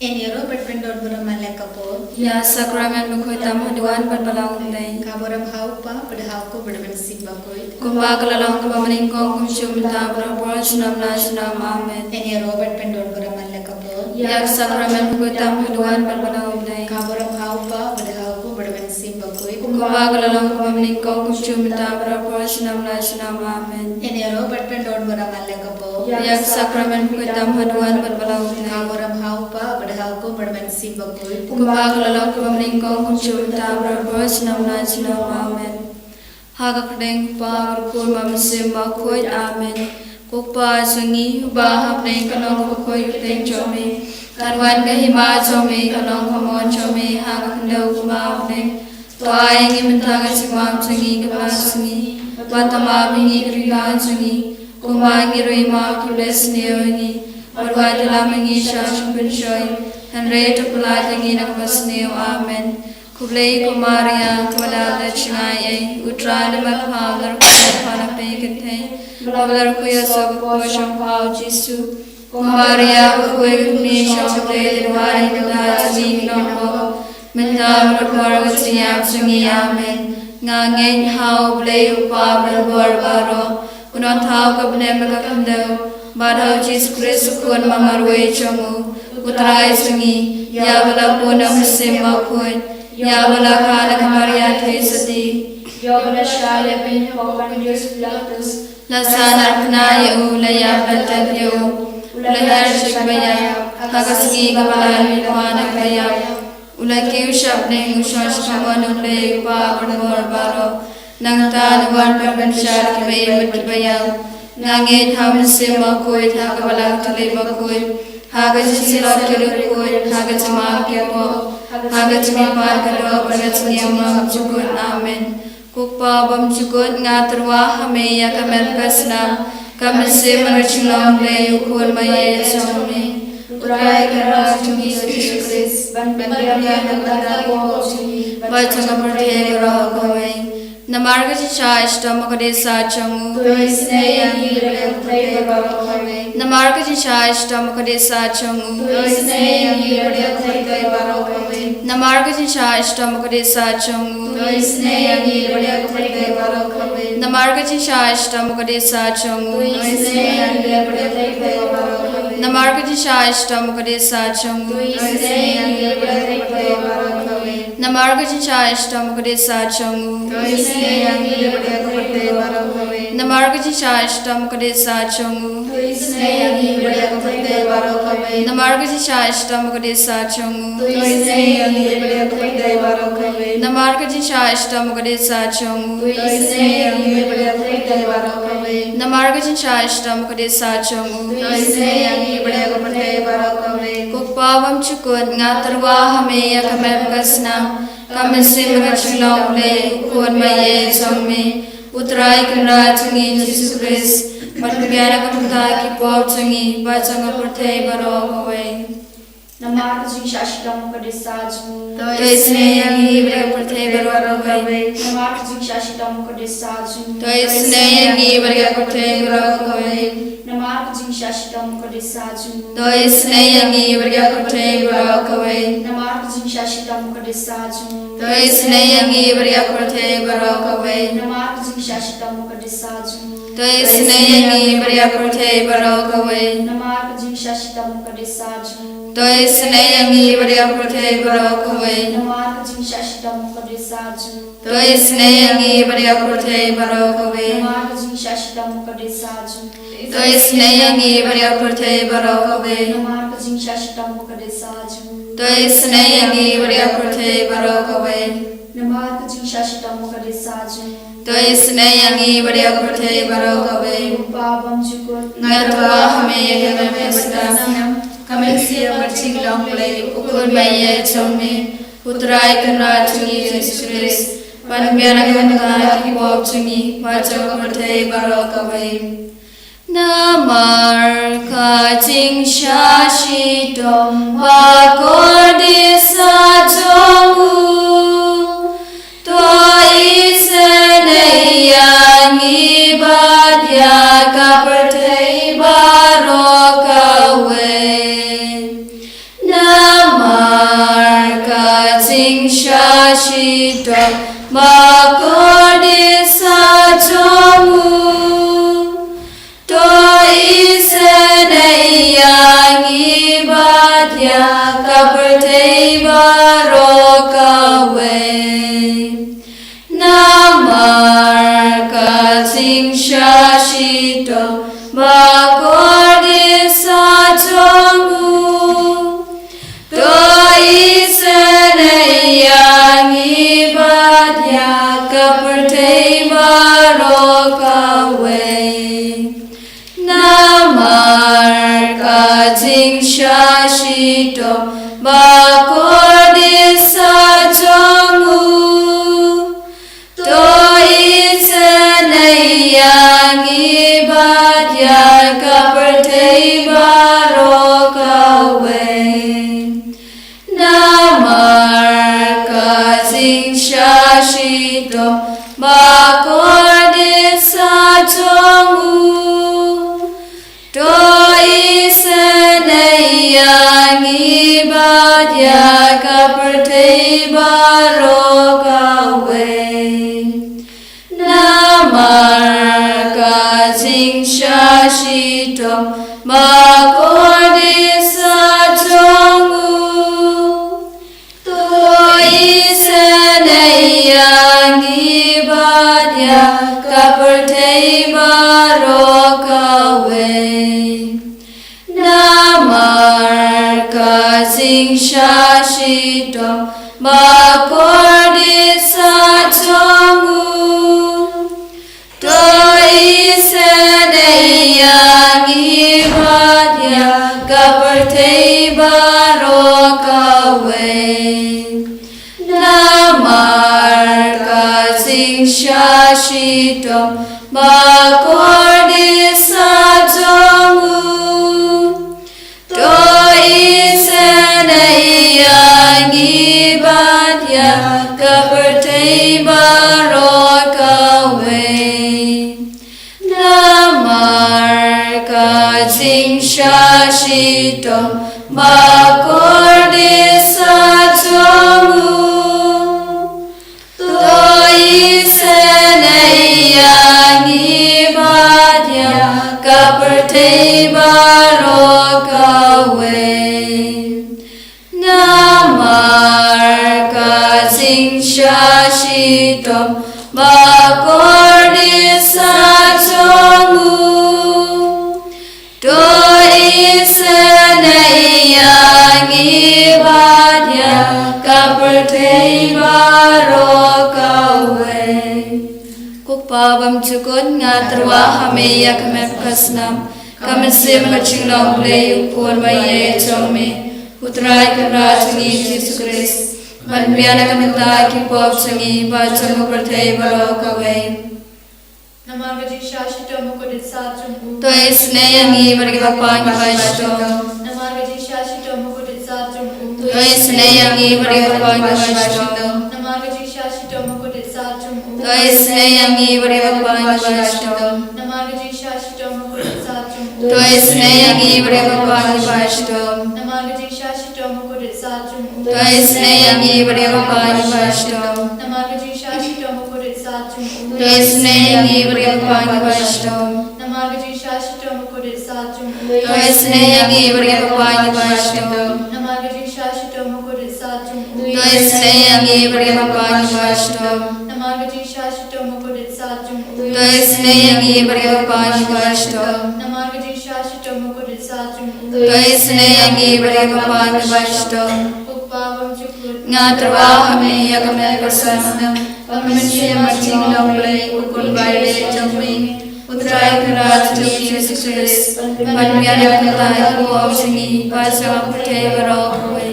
Enero berpendor beramala kapo. Ya sakramen lukoi tam haduan berbalang day. Kaboram haupa padahal ko berben simbakoi. Kumba kalalang kumba meningkong kumsyum ta berapor sunam na sunam amen. Enero berpendor beramala kapo. Ya sakramen lukoi tam haduan berbalang day. Kaboram haupa padahal ko berben simbakoi. Kumba kalalang kumba meningkong kumsyum ta berapor sunam na sunam amen. Enero berpendor beramala kapo. Ya sakramen lukoi tam haduan berbalang day. Kaboram haupa padahal ko berben simbakoi. Kumba kalalang kumba meningkong kumsyum ta berapor sunam na sunam amen. Hagakdeng pa berkur mamsim bakoi amen. Kukpa sungi ba hapneng kanong bakoi uteng chome. Karwan kahima chome kanong kamon chome hagakdeng kumapneng. Toayeng imentangan simam sungi kapa sungi. Watama bingi krigan sungi. Kumangi ruima kules neongi. Barwadila mengi shashung penshoy. Henry tupulatangi nakapasneo amen. Kublai kumaria kumadada chingai utrada makpavlar kumadapana pekante bablar kuya sabko shampao jisu kumaria kuya kuni shample dirwari kada jini nombo menta barbarga siyam sungi amen ngangen hau blai upablar barbaro unon thau kabne makakando badhau jisu kristu kun mamarwe chamu utrai sungi yabala punam simba kun Ya balakala kamaria tesati Yogana shaya bin hokan Dios pilatus Lasana arpana ulaya batabyo Ulaya shikbaya Hagaski kamalal milwana kaya Ulaki ushabne ushash kaman ulay upabor baro Nangta nuwan perbenshar kibay matibaya Nangit hamsim makoy Hagabalak tulay makoy Hagasilot kilukoy Hagasimam kiyapo Hagacimipan kado panatnyama jukun amen. Kukpa bam jukun ngaterwa hameya kamen kasna kamse manachulong le ukul maye chome. Uray kara chungi Yesus Kristus ban bandiya naganda ko chungi bachanga perte ro kawai. Namarga chicha ishtama kade sa changu. Toisne yangi le perte ro kawai. Namarga chicha ishtama kade sa changu. Toisne yangi le perte ro kawai. Namarga chicha ishtama kade sa changu. Toisne yangi le perte ro kawai. Namarga chicha ishtama kade sa changu. Toisne yangi le perte ro kawai. Namarga chicha ishtama kade sa changu. Toisne yangi le perte ro kawai. Namarga chicha ishtama kade sa changu. Toisne yangi le perte ro kawai. Namarga chicha ishtama kade sa changu. Toisne yangi le perte ro kawai. Namarga chicha ishtama kade sa changu. Toisne yangi le perte ro kawai. Namarga chicha ishtama kade sa changu. Toisne yangi le perte ro kawai. Namarga chicha ishtama kade sa changu. Toisne yangi le perte ro kawai. Kukpawam chukun ngatarwa hameya kamem kasna kamisim rachulong le ukun maye chome utrai kanra chungi Jesus Christ matgyana kamta ki pop chungi bachanga purthei baro kawai. Namarga shashikam kadesaju Toisne yangi bere purthei baro kawai. Namarga shashikam kadesaju Toisne yangi bere purthei baro kawai. Namarga shashikam kadesaju Toisne yangi bere purthei baro kawai. Namarga shashikam kadesaju Toisne yangi bere purthei baro kawai. Namarga shashikam kadesaju Toisne yangi bere purthei baro kawai. Namarga shashikam kadesaju Toisne yangi bere purthei baro kawai. Namarga shashikam kadesaju Toisne yangi bere purthei baro kawai. Namarga shashikam kadesaju Toisne yangi bere purthei baro kawai. Namarga shashikam kadesaju Toisne yangi bere purthei baro kawai. Namarga shashikam kadesaju Toisne yangi bere purthei baro kawai. Babam jukut Ngatwa hameya kamem kasna kamisim rachulong le ukun maye chome utrai kanra chungi Jesus Christ panbyana kamta ki pop chungi bachanga purthei baro kawai. Namar kaching shashi tom bakor desa chongu toa isene yangi badya kapurthei baro kawai. shashito makodisa jomu to iseneyangi badya kapratei barokawe namar kating shashito makodisa jomu to iseneyangi badya kapratei barokawe namar kating shashito makodisa jomu to iseneyangi badya kapratei barokawe namar kating shashito makodisa jomu to iseneyangi badya kapratei barokawe namar kating shashito makodisa jomu to iseneyangi badya kapratei barokawe namar kating shashito makodisa jomu to iseneyangi badya kapratei barokawe namar kating shashito makodisa jomu to iseneyangi badya kapratei barokawe namar kating shashito makodisa jomu to iseneyangi badya kapratei barokawe namar kating shashito makodisa jomu to iseneyangi badya kapratei barokawe kukpabam chukun ngatrwa hameya kamepkasnam kamasim machinglong play upon maye chome utrai kamrajni Jesus Christ manpiana kamita ki pop changi bacham prathei barokawe Namagaji shashito mukuditsa jomu to isneyangi varge bapangi vashto Namagaji shashito mukuditsa jomu to isneyangi varge bapangi vashto Namagaji shashito mukuditsa jomu to isneyangi varge bapangi vashto Namagaji shashito mukuditsa jomu to isneyangi varge bapangi vashto Namagaji shashito mukuditsa jomu to isneyangi varge bapangi vashto Namagaji shashito mukuditsa jomu to isneyangi varge bapangi vashto Namagaji shashito mukuditsa jomu to isneyangi varge bapangi vashto Namagaji shashito mukuditsa jomu to isneyangi varge bapangi vashto Namagaji shashito mukuditsa jomu to isneyangi varge bapangi vashto Namagaji shashito mukuditsa jomu to isneyangi varge bapangi vashto Ukpabam chukut ngatrwa hameya kamepkasnam kamasim machinglong play ukun baile chome utrai kamrajni Jesus Christ manpiana kamita ki pop changi bacham prathei barokawe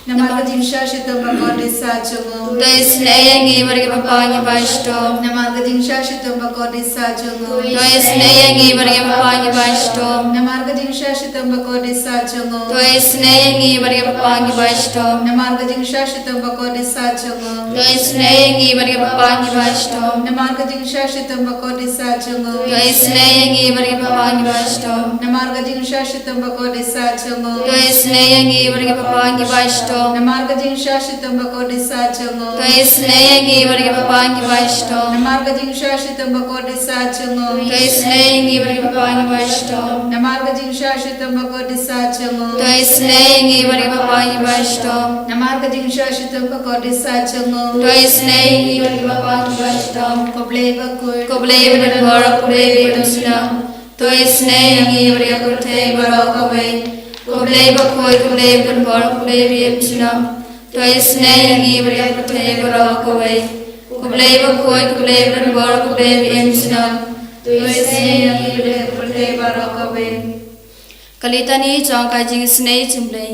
namagadim shashito makodisa jomu to isneyangi varge bapangi vashto namagadim shashito makodisa jomu to isneyangi varge bapangi vashto namagadim shashito makodisa jomu to isneyangi varge bapangi vashto namagadim shashito makodisa jomu to isneyangi varge bapangi vashto namagadim shashito makodisa jomu to isneyangi varge bapangi vashto namagadim shashito makodisa jomu to isneyangi varge bapangi vashto Namarga jing shashitam bakode sachongo. Kay snayangi bargi papangi vashto. Namarga jing shashitam bakode sachongo. Kay snayangi bargi papangi vashto. Namarga jing shashitam bakode sachongo. Kay snayangi bargi papangi vashto. Namarga jing shashitam bakode sachongo. Kay snayangi bargi papangi vashto. Kobleva kur. Kobleva den bara kobleva idamsina. Kay snayangi bargi kurte barokawe. Kobleva koi kobleva den bara kobleva idamsina. Kay snayangi bargi kurte barokawe. Kobleva koi kobleva den bara kobleva idamsina. Kay snayangi bargi kurte barokawe. Kalitani changkai jing snei chimlei.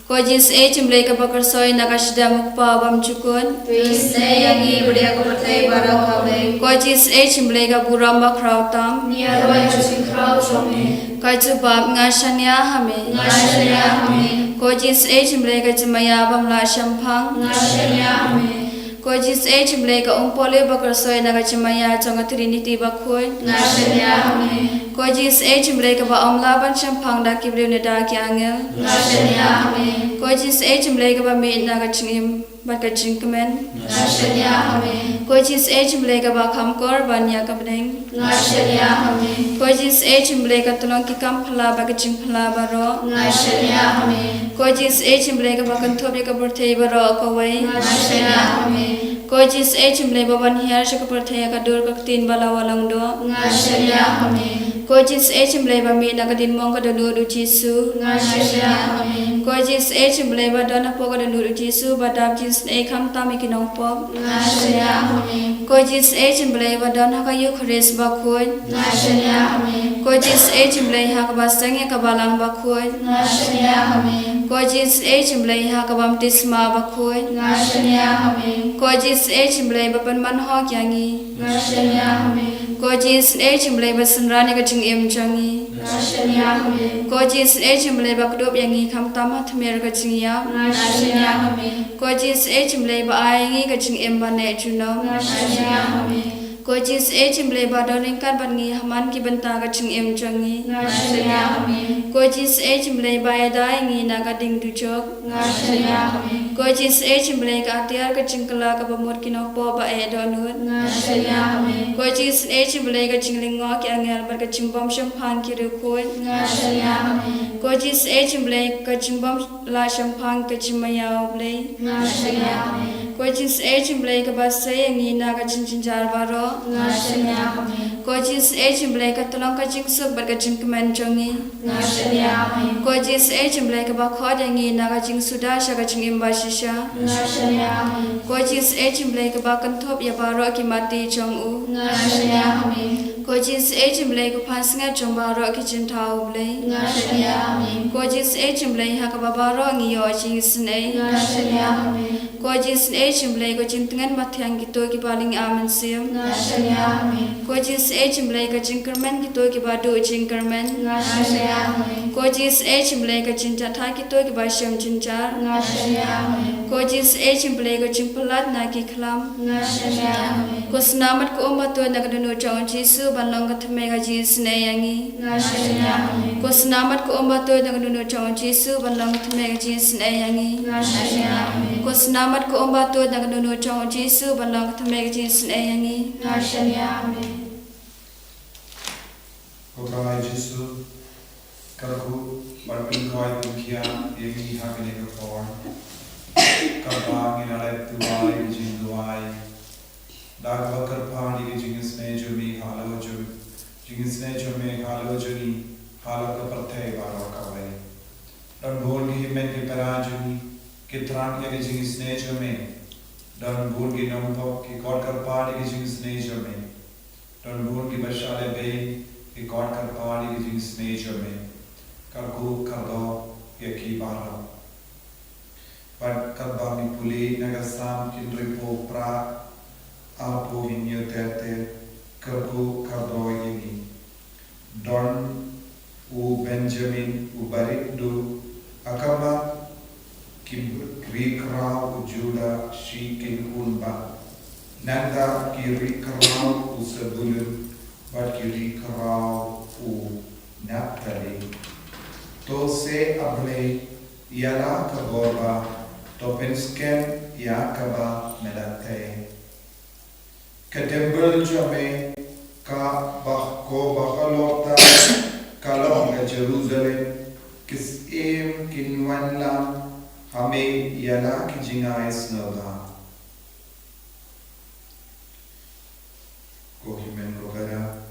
Ko jis e chimlei ka bakar soi nakashda mukpa bam chukun. Snayangi budaya kurte barokawe. Ko jis e chimlei ka buramba krautam. Niarwai chusin krau chome. Kai chu bab ngashanya hame. Ngashanya hame. Ko jis e chimlei ka chimaya bam la shampang. Ngashanya hame. Ko jis e chimlei ka umpole bakar soi nakachimaya changa trinity bakhoy. Ngashanya hame. Ko jis e chimlei ka ba amla ban shampang da kibriu ne da kyangel. Ngashanya hame. Ko jis e chimlei ka ba me nakachingim bat ka chingkamen. Ngashanya hame. Ko jis e chimlei ka ba khamkor banya ka bneng. Ngashanya hame. Ko jis e chimlei ka tulong ki kam phala ba ka ching phala ba ro. Ngashanya hame. Ko jis e chimlei ka ba kan thobe ka burthei ba ro ko wai. Ngashanya hame. Ko jis e chimlei ba ban hiar sha ka burthei ka dur ka tin bala walang do. Ngashanya hame. Ko jis e chimlei ba mi na ka din mong ka do du jisu. Ngashanya hame. Ko jis e chimlei ba dona po ka do jisu ba dab jis e kham ta mi ki nong pop. Ngashanya hame. Ko jis e chimlei ba dona ka yu khres ba khoi. Ngashanya hame. Ko jis e chimlei ha ka ba sang ka balang ba khoi. Ngashanya hame. Ko jis e chimlei ha ka bam tisma ba khoi. Ngashanya hame. Ko jis e chimlei ba pan man ho kyangi. Ngashanya hame. Ko jis e chimlei ba sanrani ka ching em changi. Ngashanya hame. Ko jis e chimlei ba kdop yangi kham tam ha thmer ka ching ya. Ngashanya hame. Ko jis e chimlei ba aingi ka ching em ba ne chuno. Ngashanya hame. Ko jis e chimlei ba doning kan ban ngi haman ki banta ka ching em changi. Ngashanya hame. Ko jis e chimlei ba dai ngi na ka ding du chok. Ngashanya hame. Ko jis e chimlei ka tiar ka chingkala ka ba mor ki no po ba e donut. Ngashanya hame. Ko jis e chimlei ka chingling ngo ki angel bar ka chingbom sham phang ki ru khoi. Ngashanya hame. Ko jis e chimlei ka chingbom la sham phang ka chimaya oblei. Ngashanya hame. Ko jis e chimlei ka ba se ngi na ka chin chin jar ba ro. Ngashanya hame. Ko jis e chimlei ka tulong ka ching suk bar ka ching kmen chongi. Ngashanya hame. Ko jis e chimlei ka ba khod ngi na ka ching suda sha ka ching im ba shisha. Ngashanya hame. Ko jis e chimlei ka ba kan thop ya ba ro ki mati chong u. Ngashanya hame. Ko jis e chimlei ka phas nga chong ba ro ki chin tha oblei. Ngashanya hame. Ko jis e chimlei ha ka ba ro ngi yo ching snei. Ngashanya hame. Ko jis e chimlei ko ching tengan mathyang ki to ki baling aman sim. Ngashanya hame. Ko jis e chimlei ka chingkermen ki to ki ba du chingkermen. Ngashanya hame. Ko jis e chimlei ka chincha tha ki to ki ba sham chinchar. Ngashanya hame. Ko jis e chimlei ko chingpalat na ki khlam. Ngashanya hame. Ko snamat ko umba to na ka dunu chong jisu ban long ka thme ga jis ne yangi. Ngashanya hame. Ko snamat ko umba to na ka dunu chong jisu ban long ka thme ga jis ne yangi. Ngashanya hame. Ko snamat ko umba to na ka dunu chong jisu ban long ka thme ga jis ne yangi. Ngashanya hame. Okamai Jesu, Karaku, Barpin Koi Pinkia, Evi Hakane Kapor, Kapang in Alep Tuai, Jin Duai, Dagwakar Pani, Jingis Nejumi, Halo Ju, Jingis Nejumi, Halo Juni, Halo Kapate, Barakaway. Don Burgi Menti Parajuni, Kitran Jingis Nejumi, Don Burgi Nompo, Kikor Pani, Jingis Nejumi, Don Burgi Bashale Bay. कि गॉड कर पानी की जिंस नेचर में कर को कर दो ये की बारा पर कर बामी पुली नगर साम किंद्री पो प्रा आपो विन्यो तेरते कर को कर दो ये की डॉन उ बेंजामिन उ बरिंडू अकबा कि ग्रीक राव उ जूडा शी किंकुनबा नंदा कि ग्रीक राव उ सबुलुन but kiri karau u naptali to se able yala ka gorba Topensken Yakaba Melate. Katembel Jame Ka Bako Bakalota Kalonga Jerusalem Kis Em Kinwanla Hame Yala Kijinga Isnoga. Kohimen Rogara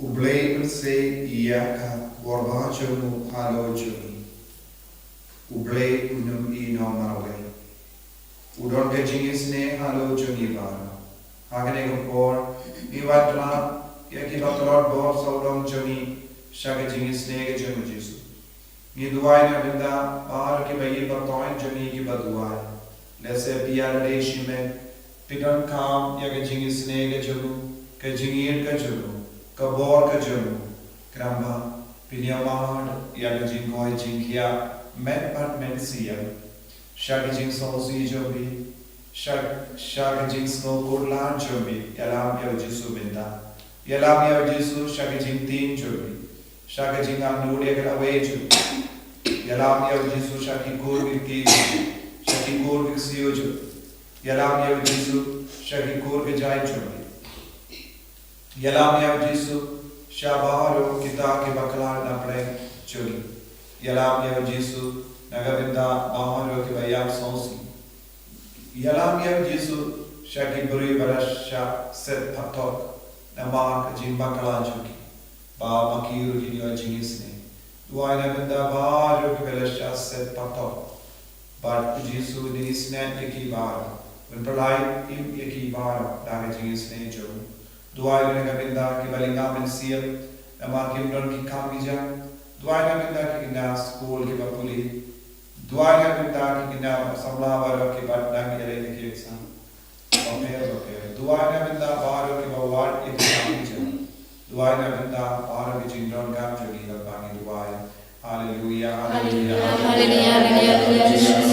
Ublei se Iaka Warbachamu Halojumi Ublei Unum Ino Marwe Udon Gajingisne Halojumi Vara Hagane Gopor Ivatla Yaki Batalot Bor Saudom Jumi Shagajinisne Gajamu Jesu Niduai Navinda Bar Kibayi Batoin Jumi Kibaduai Lese Piara Shime Pidan Kam Yagajingisne Gajamu Kajingir Gajamu Kabor Kajamu Kramba Pinyamad Yagajin Koi Jinkia Met Pat Mensia Shagajin Sosi Jobi Shagajin Snow Kurlan Jobi Yalam Yajisu Binda Yalam Yajisu Shagajin Tin Jobi Shagajin Anudia Away Jobi Yalam Yajisu Shaki Kurviki Shaki Kurvixio Jobi Yalam Yajisu Shaki Kurvijai Jobi Yalam Yajisu Shabaro Kita Kibakala Napre Jogi Yalam Yajisu Nagavinda Baharo Kibayam Sonsi Yalam Yajisu Shaki Buri Barasha Set Patok Namak Jimbakala Jogi Ba Makiru Jinyo Jingisne Duaina Vinda Baharo Kibalasha Set Patok But Jisu Dinisne Yaki Bara When Pralai Im Yaki Bara Daga Jingisne Jogi Duai Nagavinda Kibalinga Mensia Nama Kimdon Kikamija Duai Nagavinda Kina School Kibapuli Duai Nagavinda Kina Samla Varo Kibatang Yele Kiksa Duai Nagavinda Varo Kibawad Kikamija Duai Nagavinda Varo Kijindon Gamjoli Bangi Duai Hallelujah Hallelujah Hallelujah,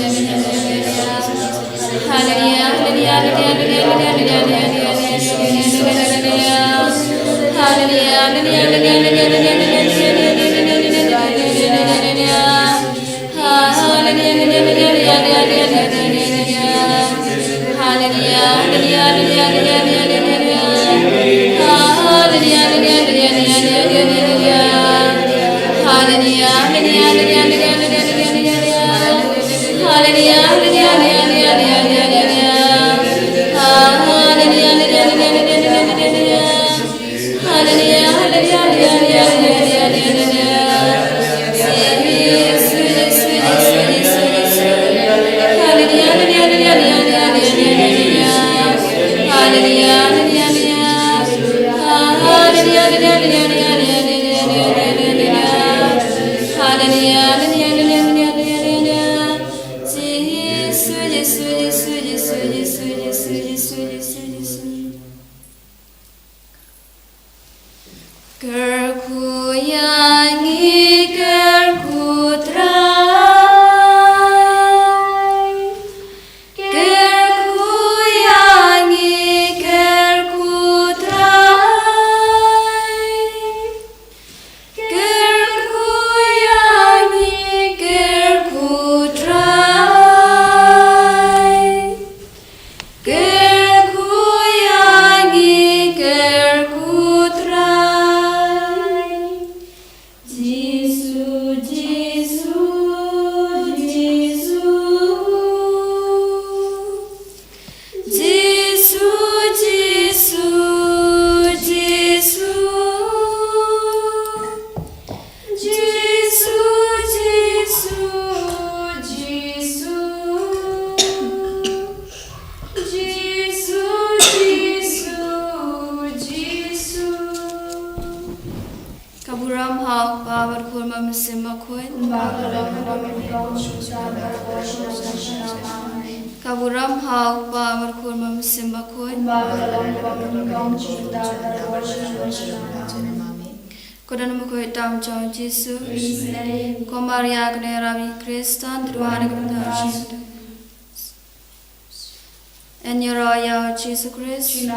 Kaburam hau pa markur mam simba khoi Kodan mo khoi tam chong Jesu ko Maria gne Ravi Kristan druane gumda En your royal Jesus Christ